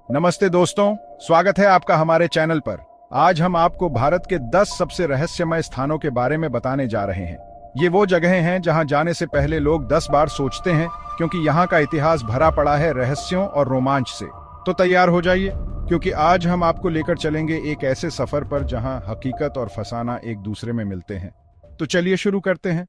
नमस्ते दोस्तों, स्वागत है आपका हमारे चैनल पर। आज हम आपको भारत के 10 सबसे रहस्यमय स्थानों के बारे में बताने जा रहे हैं। ये वो जगहें हैं जहां जाने से पहले लोग 10 बार सोचते हैं, क्योंकि यहाँ का इतिहास भरा पड़ा है रहस्यों और रोमांच से। तो तैयार हो जाइए, क्योंकि आज हम आपको लेकर चलेंगे एक ऐसे सफर पर जहां हकीकत और फसाना एक दूसरे में मिलते हैं। तो चलिए शुरू करते हैं।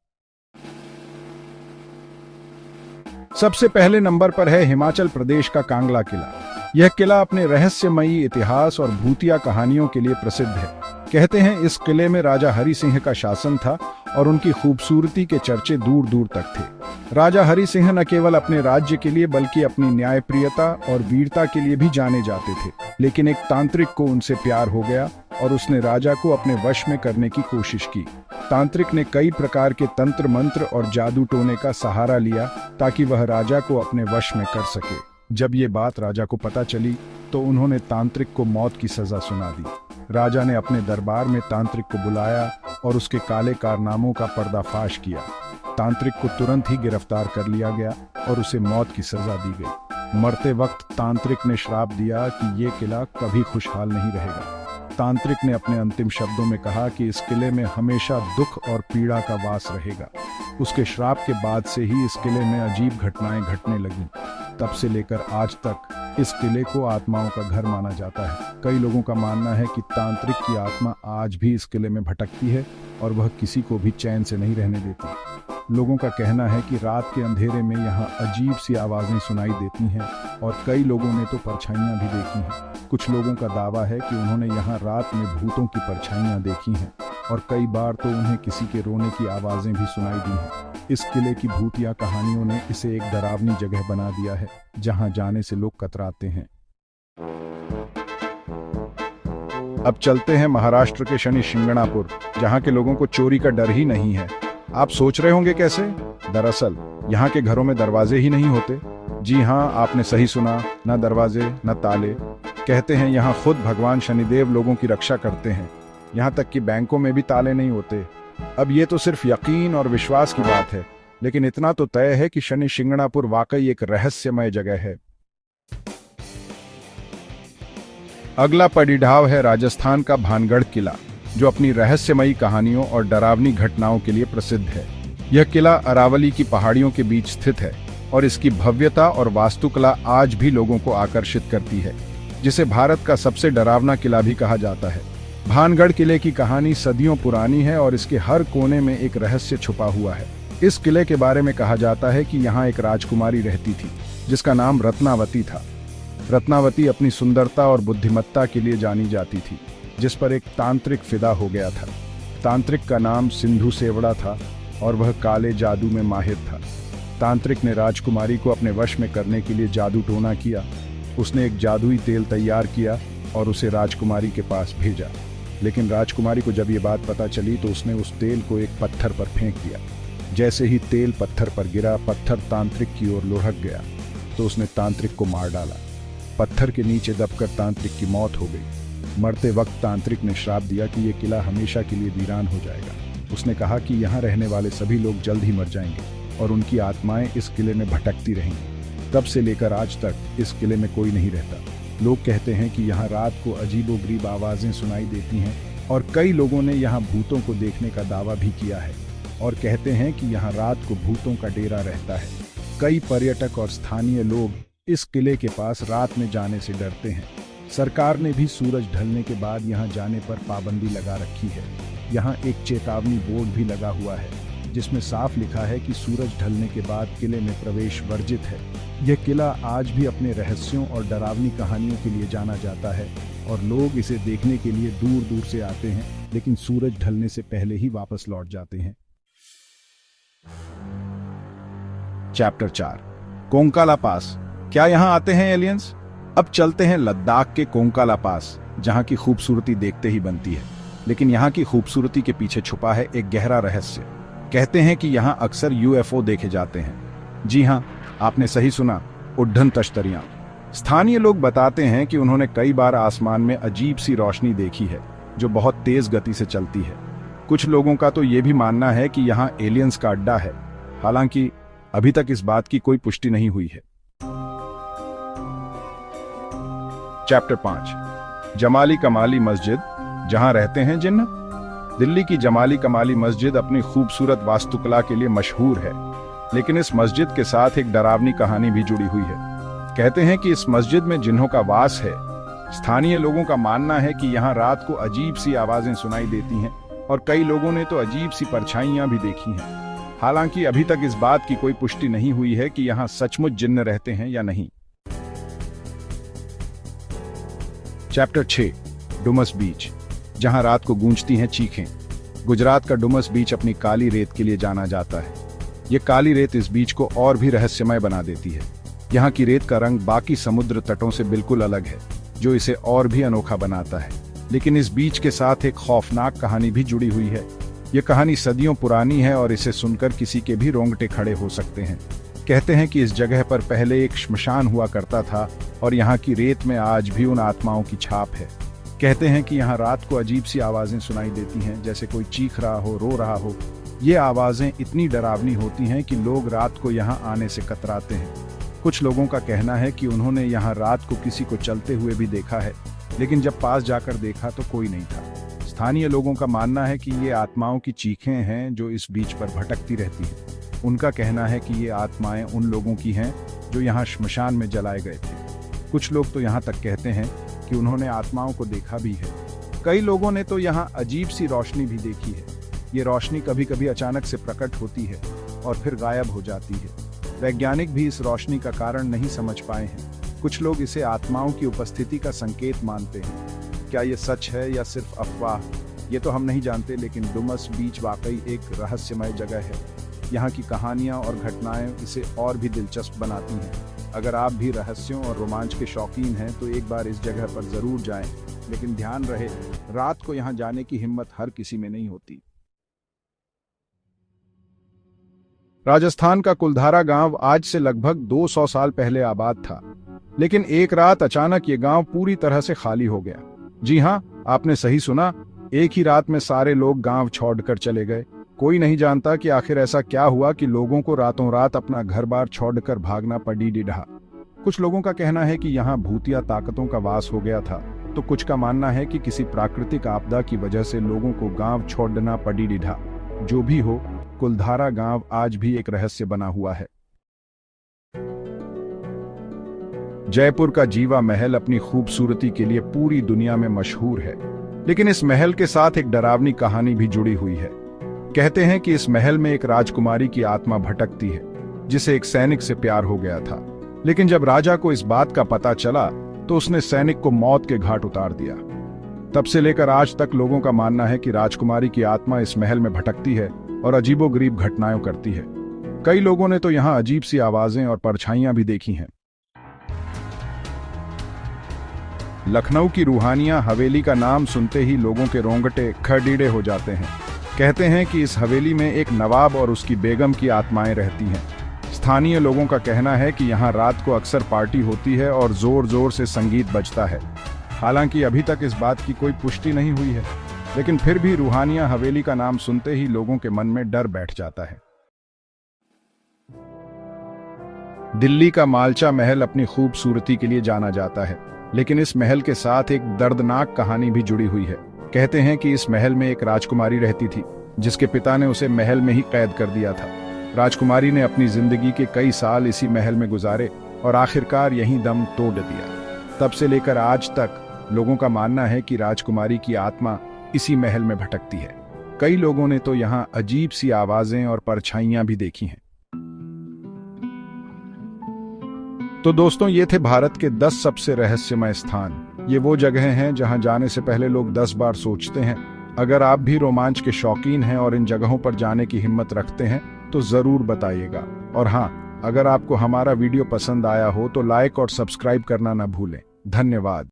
सबसे पहले नंबर पर है हिमाचल प्रदेश का कांगला किला। यह किला अपने रहस्यमयी इतिहास और भूतिया कहानियों के लिए प्रसिद्ध है। कहते हैं इस किले में राजा हरि सिंह का शासन था और उनकी खूबसूरती के चर्चे दूर दूर तक थे। राजा हरि सिंह न केवल अपने राज्य के लिए बल्कि अपनी न्यायप्रियता और वीरता के लिए भी जाने जाते थे। लेकिन एक तांत्रिक को उनसे प्यार हो गया और उसने राजा को अपने वश में करने की कोशिश की। तांत्रिक ने कई प्रकार के तंत्र मंत्र और जादू टोने का सहारा लिया ताकि वह राजा को अपने वश में कर सके। जब ये बात राजा को पता चली तो उन्होंने तांत्रिक को मौत की सजा सुना दी। राजा ने अपने दरबार में तांत्रिक को बुलाया और उसके काले कारनामों का पर्दाफाश किया। तांत्रिक को तुरंत ही गिरफ्तार कर लिया गया और उसे मौत की सजा दी गई। मरते वक्त तांत्रिक ने श्राप दिया कि ये किला कभी खुशहाल नहीं रहेगा। तांत्रिक ने अपने अंतिम शब्दों में कहा कि इस किले में हमेशा दुख और पीड़ा का वास रहेगा। उसके श्राप के बाद से ही इस किले में अजीब घटनाएं घटने लगीं। तब से लेकर आज तक इस किले को आत्माओं का घर माना जाता है। कई लोगों का मानना है कि तांत्रिक की आत्मा आज भी इस किले में भटकती है और वह किसी को भी चैन से नहीं रहने देती। लोगों का कहना है कि रात के अंधेरे में यहाँ अजीब सी आवाजें सुनाई देती हैं और कई लोगों ने तो परछाइयां भी देखी हैं। कुछ लोगों का दावा है कि उन्होंने यहाँ रात में भूतों की परछाइयां देखी हैं और कई बार तो उन्हें किसी के रोने की आवाजें भी सुनाई दी हैं। इस किले की भूतिया कहानियों ने इसे एक डरावनी जगह बना दिया है जहां जाने से लोग कतराते हैं। अब चलते हैं महाराष्ट्र के शनि शिंगणापुर, जहां के लोगों को चोरी का डर ही नहीं है। आप सोच रहे होंगे कैसे? दरअसल यहाँ के घरों में दरवाजे ही नहीं होते। जी हाँ, आपने सही सुना, न दरवाजे न ताले। कहते हैं यहाँ खुद भगवान शनिदेव लोगों की रक्षा करते हैं। यहाँ तक कि बैंकों में भी ताले नहीं होते। अब ये तो सिर्फ यकीन और विश्वास की बात है, लेकिन इतना तो तय है कि शनि शिंगणापुर वाकई एक रहस्यमय जगह है। अगला पड़ीढाव है राजस्थान का भानगढ़ किला, जो अपनी रहस्यमयी कहानियों और डरावनी घटनाओं के लिए प्रसिद्ध है। यह किला अरावली की पहाड़ियों के बीच स्थित है और इसकी भव्यता और वास्तुकला आज भी लोगों को आकर्षित करती है, जिसे भारत का सबसे डरावना किला भी कहा जाता है। भानगढ़ किले की कहानी सदियों पुरानी है और इसके हर कोने में एक रहस्य छुपा हुआ है। इस किले के बारे में कहा जाता है कि यहाँ एक राजकुमारी रहती थी जिसका नाम रत्नावती था। रत्नावती अपनी सुंदरता और बुद्धिमत्ता के लिए जानी जाती थी, जिस पर एक तांत्रिक फिदा हो गया था। तांत्रिक का नाम सिंधु सेवड़ा था और वह काले जादू में माहिर था। तांत्रिक ने राजकुमारी को अपने वश में करने के लिए जादू टोना किया। उसने एक जादुई तेल तैयार किया और उसे राजकुमारी के पास भेजा। लेकिन राजकुमारी को जब ये बात पता चली तो उसने उस तेल को एक पत्थर पर फेंक दिया। जैसे ही तेल पत्थर पर गिरा, पत्थर तांत्रिक की ओर लुढ़क गया तो उसने तांत्रिक को मार डाला। पत्थर के नीचे दबकर तांत्रिक की मौत हो गई। मरते वक्त तांत्रिक ने श्राप दिया कि यह किला हमेशा के लिए वीरान हो जाएगा। उसने कहा कि यहाँ रहने वाले सभी लोग जल्द ही मर जाएंगे और उनकी आत्माएं इस किले में भटकती रहेंगी। तब से लेकर आज तक इस किले में कोई नहीं रहता। लोग कहते हैं कि यहाँ रात को अजीबोगरीब आवाजें सुनाई देती हैं और कई लोगों ने यहाँ भूतों को देखने का दावा भी किया है और कहते हैं कि यहाँ रात को भूतों का डेरा रहता है। कई पर्यटक और स्थानीय लोग इस किले के पास रात में जाने से डरते हैं। सरकार ने भी सूरज ढलने के बाद यहाँ जाने पर पाबंदी लगा रखी है। यहाँ एक चेतावनी बोर्ड भी लगा हुआ है जिसमें साफ लिखा है कि सूरज ढलने के बाद किले में प्रवेश वर्जित है। यह किला आज भी अपने रहस्यों और डरावनी कहानियों के लिए जाना जाता है और लोग इसे देखने के लिए दूर दूर से आते हैं, लेकिन सूरज ढलने से पहले ही वापस लौट जाते हैं। चैप्टर 4, कोंकाला पास। क्या यहाँ आते हैं एलियंस? अब चलते हैं लद्दाख के कोंकाला पास, जहाँ की खूबसूरती देखते ही बनती है। लेकिन यहाँ की खूबसूरती के पीछे छुपा है एक गहरा रहस्य। कहते हैं कि यहाँ अक्सर यूएफओ देखे जाते हैं। जी हाँ, आपने सही सुना, उड्डन तश्तरियां। स्थानीय लोग बताते हैं कि उन्होंने कई बार आसमान में अजीब सी रोशनी देखी है जो बहुत तेज गति से चलती है। कुछ लोगों का तो ये भी मानना है कि यहाँ एलियंस का अड्डा है, हालांकि अभी तक इस बात की कोई पुष्टि नहीं हुई है। चैप्टर 5 जमाली कमाली मस्जिद, जहां रहते हैं जिन्न। दिल्ली की जमाली कमाली मस्जिद अपनी खूबसूरत वास्तुकला के लिए मशहूर है, लेकिन इस मस्जिद के साथ एक डरावनी कहानी भी जुड़ी हुई है। कहते हैं कि इस मस्जिद में जिन्हों का वास है। स्थानीय लोगों का मानना है कि यहाँ रात को अजीब सी आवाजें सुनाई देती हैं और कई लोगों ने तो अजीब सी परछाइयां भी देखी हैं। हालांकि अभी तक इस बात की कोई पुष्टि नहीं हुई है कि यहाँ सचमुच जिन्न रहते हैं या नहीं। चैप्टर 6 डुमस बीच, जहां रात को गूंजती हैं चीखें। गुजरात का डुमस बीच अपनी काली रेत के लिए जाना जाता है। ये काली रेत इस बीच को और भी रहस्यमय बना देती है। यहाँ की रेत का रंग बाकी समुद्र तटों से बिल्कुल अलग है, जो इसे और भी अनोखा बनाता है। लेकिन इस बीच के साथ एक खौफनाक कहानी भी जुड़ी हुई है। ये कहानी सदियों पुरानी है और इसे सुनकर किसी के भी रोंगटे खड़े हो सकते हैं। कहते हैं कि इस जगह पर पहले एक श्मशान हुआ करता था और यहाँ की रेत में आज भी उन आत्माओं की छाप है। कहते हैं कि यहाँ रात को अजीब सी आवाजें सुनाई देती हैं, जैसे कोई चीख रहा हो, रो रहा हो। ये आवाजें इतनी डरावनी होती हैं कि लोग रात को यहाँ आने से कतराते हैं। कुछ लोगों का कहना है कि उन्होंने यहाँ रात को किसी को चलते हुए भी देखा है, लेकिन जब पास जाकर देखा तो कोई नहीं था। स्थानीय लोगों का मानना है कि ये आत्माओं की चीखें हैं जो इस बीच पर भटकती रहती हैं। उनका कहना है कि ये आत्माएं उन लोगों की हैं जो यहाँ श्मशान में जलाए गए थे। कुछ लोग तो यहाँ तक कहते हैं कि उन्होंने आत्माओं को देखा भी है। कई लोगों ने तो यहाँ अजीब सी रोशनी भी देखी है। ये रोशनी कभी कभी अचानक से प्रकट होती है और फिर गायब हो जाती है। वैज्ञानिक भी इस रोशनी का कारण नहीं समझ पाए हैं। कुछ लोग इसे आत्माओं की उपस्थिति का संकेत मानते हैं। क्या ये सच है या सिर्फ अफवाह, ये तो हम नहीं जानते, लेकिन डुमस बीच वाकई एक रहस्यमय जगह है। यहाँ की कहानियाँ और घटनाएं इसे और भी दिलचस्प बनाती हैं। अगर आप भी रहस्यों और रोमांच के शौकीन हैं तो एक बार इस जगह पर जरूर जाएं, लेकिन ध्यान रहे, रात को यहाँ जाने की हिम्मत हर किसी में नहीं होती। राजस्थान का कुलधारा गांव आज से लगभग 200 साल पहले आबाद था, लेकिन एक रात अचानक ये गांव पूरी तरह से खाली हो गया। जी हाँ, आपने सही सुना, एक ही रात में सारे लोग गांव छोड़कर चले गए। कोई नहीं जानता कि आखिर ऐसा क्या हुआ कि लोगों को रातों रात अपना घर बार छोड़कर भागना पड़ी डिढ़ा। कुछ लोगों का कहना है कि यहाँ भूतिया ताकतों का वास हो गया था, तो कुछ का मानना है कि किसी प्राकृतिक आपदा की वजह से लोगों को गांव छोड़ना पड़ी डिढ़ा। जो भी हो, कुलधारा गांव आज भी एक रहस्य बना हुआ है। जयपुर का जीवा महल अपनी खूबसूरती के लिए पूरी दुनिया में मशहूर है, लेकिन इस महल के साथ एक डरावनी कहानी भी जुड़ी हुई है। कहते हैं कि इस महल में एक राजकुमारी की आत्मा भटकती है, जिसे एक सैनिक से प्यार हो गया था। लेकिन जब राजा को इस बात का पता चला तो उसने सैनिक को मौत के घाट उतार दिया। तब से लेकर आज तक लोगों का मानना है कि राजकुमारी की आत्मा इस महल में भटकती है और अजीबोगरीब घटनाएं करती है। कई लोगों ने तो यहाँ अजीब सी आवाजें और परछाइयां भी देखी हैं। लखनऊ की रूहानिया हवेली का नाम सुनते ही लोगों के रोंगटे खड़ीड़े हो जाते हैं। कहते हैं कि इस हवेली में एक नवाब और उसकी बेगम की आत्माएं रहती हैं। स्थानीय लोगों का कहना है कि यहाँ रात को अक्सर पार्टी होती है और जोर जोर से संगीत बजता है। हालांकि अभी तक इस बात की कोई पुष्टि नहीं हुई है, लेकिन फिर भी रूहानिया हवेली का नाम सुनते ही लोगों के मन में डर बैठ जाता है। दिल्ली का मालचा महल अपनी खूबसूरती के लिए जाना जाता है, लेकिन इस महल के साथ एक दर्दनाक कहानी भी जुड़ी हुई है। कहते हैं कि इस महल में एक राजकुमारी रहती थी, जिसके पिता ने उसे महल में ही कैद कर दिया था। राजकुमारी ने अपनी जिंदगी के कई साल इसी महल में गुजारे और आखिरकार यहीं दम तोड़ दिया। तब से लेकर आज तक लोगों का मानना है कि राजकुमारी की आत्मा इसी महल में भटकती है। कई लोगों ने तो यहाँ अजीब सी आवाजें और परछाइयां भी देखी हैं। तो दोस्तों, ये थे भारत के 10 सबसे रहस्यमय स्थान। ये वो जगह हैं जहां जाने से पहले लोग 10 बार सोचते हैं। अगर आप भी रोमांच के शौकीन हैं और इन जगहों पर जाने की हिम्मत रखते हैं तो जरूर बताइएगा। और हाँ, अगर आपको हमारा वीडियो पसंद आया हो तो लाइक और सब्सक्राइब करना ना भूलें। धन्यवाद।